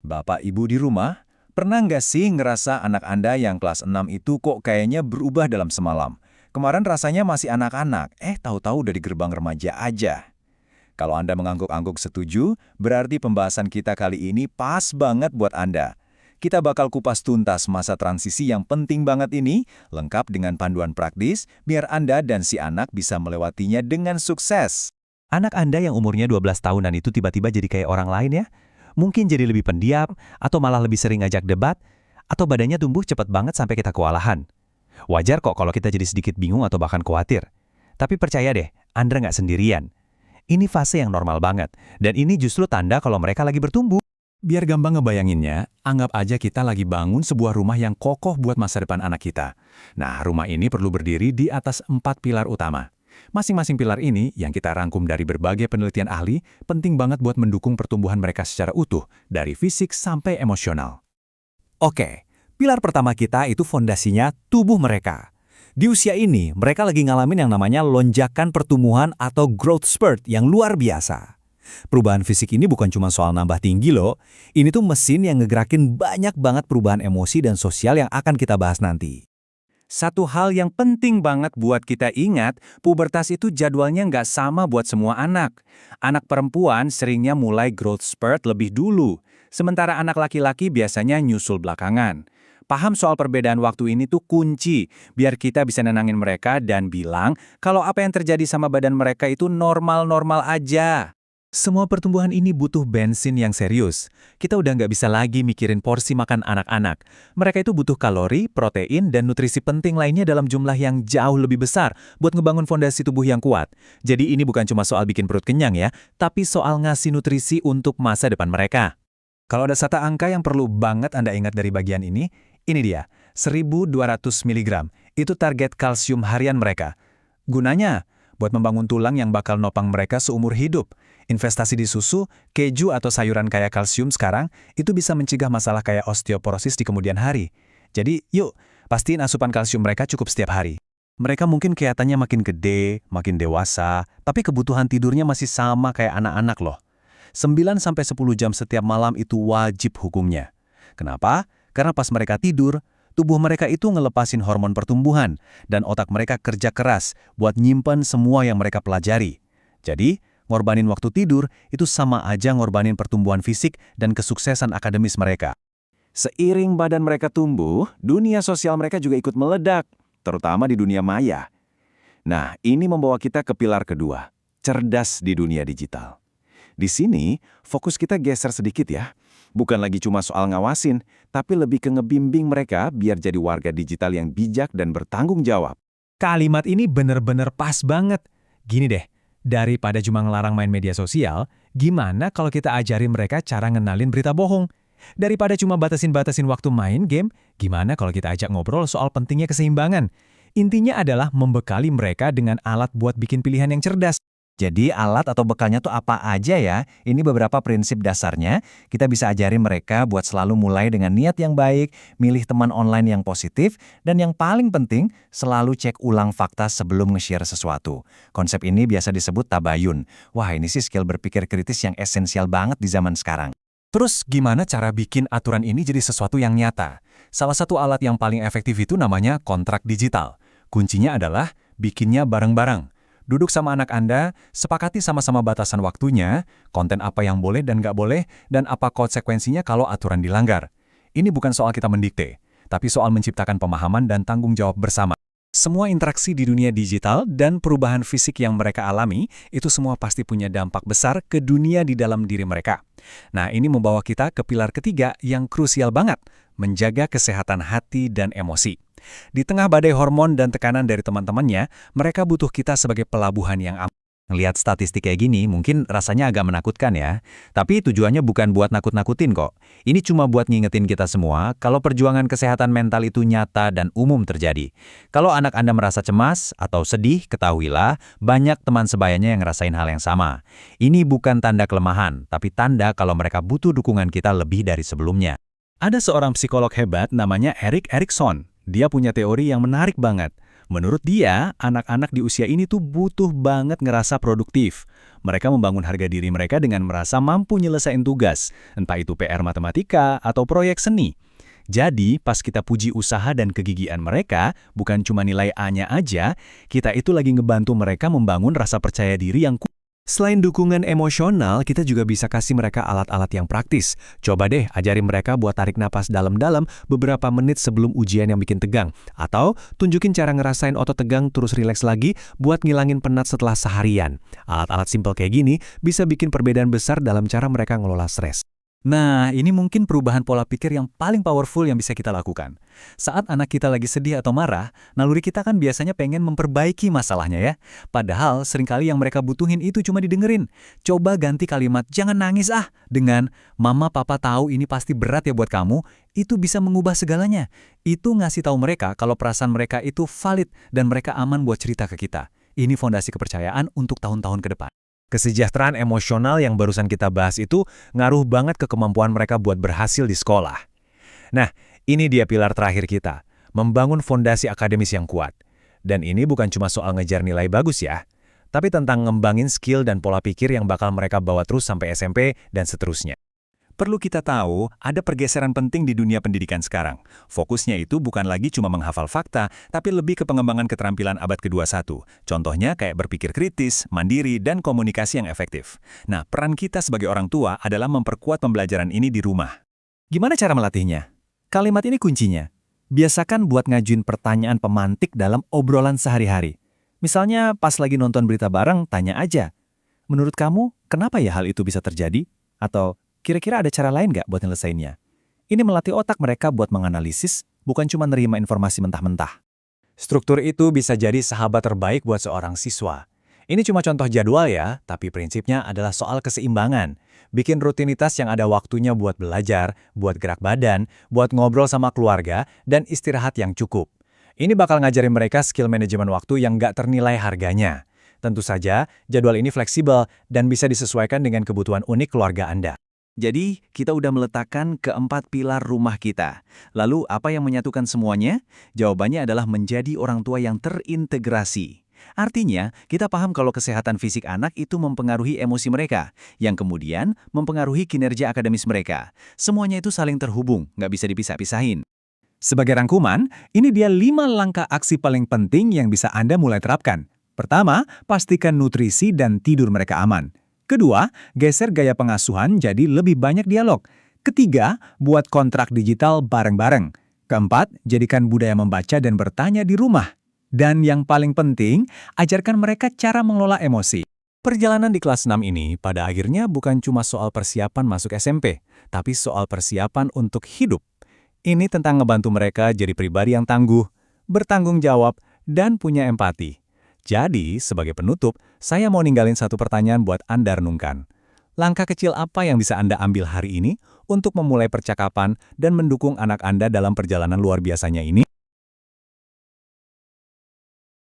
Bapak Ibu di rumah, pernah nggak sih ngerasa anak Anda yang kelas 6 itu kok kayaknya berubah dalam semalam? Kemarin rasanya masih anak-anak, tahu-tahu udah di gerbang remaja aja. Kalau Anda mengangguk-angguk setuju, berarti pembahasan kita kali ini pas banget buat Anda. Kita bakal kupas tuntas masa transisi yang penting banget ini, lengkap dengan panduan praktis, biar Anda dan si anak bisa melewatinya dengan sukses. Anak Anda yang umurnya 12 tahunan itu tiba-tiba jadi kayak orang lain ya? Mungkin jadi lebih pendiam, atau malah lebih sering ngajak debat, atau badannya tumbuh cepat banget sampai kita kewalahan. Wajar kok kalau kita jadi sedikit bingung atau bahkan khawatir. Tapi percaya deh, Anda nggak sendirian. Ini fase yang normal banget, dan ini justru tanda kalau mereka lagi bertumbuh. Biar gampang ngebayanginnya, anggap aja kita lagi bangun sebuah rumah yang kokoh buat masa depan anak kita. Nah, rumah ini perlu berdiri di atas 4 pilar utama. Masing-masing pilar ini, yang kita rangkum dari berbagai penelitian ahli, penting banget buat mendukung pertumbuhan mereka secara utuh, dari fisik sampai emosional. Oke, pilar pertama kita itu fondasinya tubuh mereka. Di usia ini, mereka lagi ngalamin yang namanya lonjakan pertumbuhan atau growth spurt yang luar biasa. Perubahan fisik ini bukan cuma soal nambah tinggi loh, ini tuh mesin yang ngegerakin banyak banget perubahan emosi dan sosial yang akan kita bahas nanti. Satu hal yang penting banget buat kita ingat, pubertas itu jadwalnya nggak sama buat semua anak. Anak perempuan seringnya mulai growth spurt lebih dulu, sementara anak laki-laki biasanya nyusul belakangan. Paham soal perbedaan waktu ini tuh kunci, biar kita bisa nenangin mereka dan bilang kalau apa yang terjadi sama badan mereka itu normal-normal aja. Semua pertumbuhan ini butuh bensin yang serius. Kita udah nggak bisa lagi mikirin porsi makan anak-anak. Mereka itu butuh kalori, protein, dan nutrisi penting lainnya dalam jumlah yang jauh lebih besar buat ngebangun fondasi tubuh yang kuat. Jadi ini bukan cuma soal bikin perut kenyang ya, tapi soal ngasih nutrisi untuk masa depan mereka. Kalau ada satu angka yang perlu banget Anda ingat dari bagian ini dia, 1.200 mg. Itu target kalsium harian mereka. Gunanya, buat membangun tulang yang bakal nopang mereka seumur hidup. Investasi di susu, keju, atau sayuran kaya kalsium sekarang, itu bisa mencegah masalah kayak osteoporosis di kemudian hari. Jadi, yuk, pastiin asupan kalsium mereka cukup setiap hari. Mereka mungkin kelihatannya makin gede, makin dewasa, tapi kebutuhan tidurnya masih sama kayak anak-anak loh. 9-10 jam setiap malam itu wajib hukumnya. Kenapa? Karena pas mereka tidur, tubuh mereka itu ngelepasin hormon pertumbuhan, dan otak mereka kerja keras buat nyimpen semua yang mereka pelajari. Jadi, ngorbanin waktu tidur itu sama aja ngorbanin pertumbuhan fisik dan kesuksesan akademis mereka. Seiring badan mereka tumbuh, dunia sosial mereka juga ikut meledak, terutama di dunia maya. Nah, ini membawa kita ke pilar kedua, cerdas di dunia digital. Di sini, fokus kita geser sedikit ya. Bukan lagi cuma soal ngawasin, tapi lebih ke ngebimbing mereka biar jadi warga digital yang bijak dan bertanggung jawab. Kalimat ini bener-bener pas banget. Gini deh, daripada cuma ngelarang main media sosial, gimana kalau kita ajarin mereka cara ngenalin berita bohong? Daripada cuma batasin waktu main game, gimana kalau kita ajak ngobrol soal pentingnya keseimbangan? Intinya adalah membekali mereka dengan alat buat bikin pilihan yang cerdas. Jadi alat atau bekalnya tuh apa aja ya? Ini beberapa prinsip dasarnya. Kita bisa ajarin mereka buat selalu mulai dengan niat yang baik, milih teman online yang positif, dan yang paling penting, selalu cek ulang fakta sebelum nge-share sesuatu. Konsep ini biasa disebut tabayun. Wah, ini sih skill berpikir kritis yang esensial banget di zaman sekarang. Terus gimana cara bikin aturan ini jadi sesuatu yang nyata? Salah satu alat yang paling efektif itu namanya kontrak digital. Kuncinya adalah bikinnya bareng-bareng. Duduk sama anak Anda, sepakati sama-sama batasan waktunya, konten apa yang boleh dan nggak boleh, dan apa konsekuensinya kalau aturan dilanggar. Ini bukan soal kita mendikte, tapi soal menciptakan pemahaman dan tanggung jawab bersama. Semua interaksi di dunia digital dan perubahan fisik yang mereka alami, itu semua pasti punya dampak besar ke dunia di dalam diri mereka. Nah, ini membawa kita ke pilar ketiga yang krusial banget, menjaga kesehatan hati dan emosi. Di tengah badai hormon dan tekanan dari teman-temannya, mereka butuh kita sebagai pelabuhan yang aman. Ngelihat statistik kayak gini mungkin rasanya agak menakutkan ya. Tapi tujuannya bukan buat nakut-nakutin kok. Ini cuma buat ngingetin kita semua kalau perjuangan kesehatan mental itu nyata dan umum terjadi. Kalau anak Anda merasa cemas atau sedih, ketahuilah banyak teman sebayanya yang ngerasain hal yang sama. Ini bukan tanda kelemahan, tapi tanda kalau mereka butuh dukungan kita lebih dari sebelumnya. Ada seorang psikolog hebat namanya Erik Erikson. Dia punya teori yang menarik banget. Menurut dia, anak-anak di usia ini tuh butuh banget ngerasa produktif. Mereka membangun harga diri mereka dengan merasa mampu nyelesain tugas, entah itu PR matematika atau proyek seni. Jadi, pas kita puji usaha dan kegigihan mereka, bukan cuma nilai A-nya aja, kita itu lagi ngebantu mereka membangun rasa percaya diri yang kuat. Selain dukungan emosional, kita juga bisa kasih mereka alat-alat yang praktis. Coba deh ajarin mereka buat tarik napas dalam-dalam beberapa menit sebelum ujian yang bikin tegang. Atau tunjukin cara ngerasain otot tegang terus rileks lagi buat ngilangin penat setelah seharian. Alat-alat simpel kayak gini bisa bikin perbedaan besar dalam cara mereka ngelola stres. Nah, ini mungkin perubahan pola pikir yang paling powerful yang bisa kita lakukan. Saat anak kita lagi sedih atau marah, naluri kita kan biasanya pengen memperbaiki masalahnya ya. Padahal seringkali yang mereka butuhin itu cuma didengerin. Coba ganti kalimat "jangan nangis ah" dengan "mama papa tahu ini pasti berat ya buat kamu", itu bisa mengubah segalanya. Itu ngasih tahu mereka kalau perasaan mereka itu valid dan mereka aman buat cerita ke kita. Ini fondasi kepercayaan untuk tahun-tahun ke depan. Kesejahteraan emosional yang barusan kita bahas itu ngaruh banget ke kemampuan mereka buat berhasil di sekolah. Nah, ini dia pilar terakhir kita, membangun fondasi akademis yang kuat. Dan ini bukan cuma soal ngejar nilai bagus ya, tapi tentang ngembangin skill dan pola pikir yang bakal mereka bawa terus sampai SMP dan seterusnya. Perlu kita tahu, ada pergeseran penting di dunia pendidikan sekarang. Fokusnya itu bukan lagi cuma menghafal fakta, tapi lebih ke pengembangan keterampilan abad ke-21. Contohnya kayak berpikir kritis, mandiri, dan komunikasi yang efektif. Nah, peran kita sebagai orang tua adalah memperkuat pembelajaran ini di rumah. Gimana cara melatihnya? Kalimat ini kuncinya. Biasakan buat ngajuin pertanyaan pemantik dalam obrolan sehari-hari. Misalnya pas lagi nonton berita bareng, tanya aja. Menurut kamu, kenapa ya hal itu bisa terjadi? Atau kira-kira ada cara lain nggak buat nyelesainnya? Ini melatih otak mereka buat menganalisis, bukan cuma nerima informasi mentah-mentah. Struktur itu bisa jadi sahabat terbaik buat seorang siswa. Ini cuma contoh jadwal ya, tapi prinsipnya adalah soal keseimbangan. Bikin rutinitas yang ada waktunya buat belajar, buat gerak badan, buat ngobrol sama keluarga, dan istirahat yang cukup. Ini bakal ngajarin mereka skill manajemen waktu yang nggak ternilai harganya. Tentu saja, jadwal ini fleksibel dan bisa disesuaikan dengan kebutuhan unik keluarga Anda. Jadi, kita udah meletakkan keempat pilar rumah kita. Lalu, apa yang menyatukan semuanya? Jawabannya adalah menjadi orang tua yang terintegrasi. Artinya, kita paham kalau kesehatan fisik anak itu mempengaruhi emosi mereka, yang kemudian mempengaruhi kinerja akademis mereka. Semuanya itu saling terhubung, nggak bisa dipisah-pisahin. Sebagai rangkuman, ini dia 5 langkah aksi paling penting yang bisa Anda mulai terapkan. Pertama, pastikan nutrisi dan tidur mereka aman. Kedua, geser gaya pengasuhan jadi lebih banyak dialog. Ketiga, buat kontrak digital bareng-bareng. Keempat, jadikan budaya membaca dan bertanya di rumah. Dan yang paling penting, ajarkan mereka cara mengelola emosi. Perjalanan di kelas 6 ini pada akhirnya bukan cuma soal persiapan masuk SMP, tapi soal persiapan untuk hidup. Ini tentang ngebantu mereka jadi pribadi yang tangguh, bertanggung jawab, dan punya empati. Jadi, sebagai penutup, saya mau ninggalin satu pertanyaan buat Anda renungkan. Langkah kecil apa yang bisa Anda ambil hari ini untuk memulai percakapan dan mendukung anak Anda dalam perjalanan luar biasanya ini?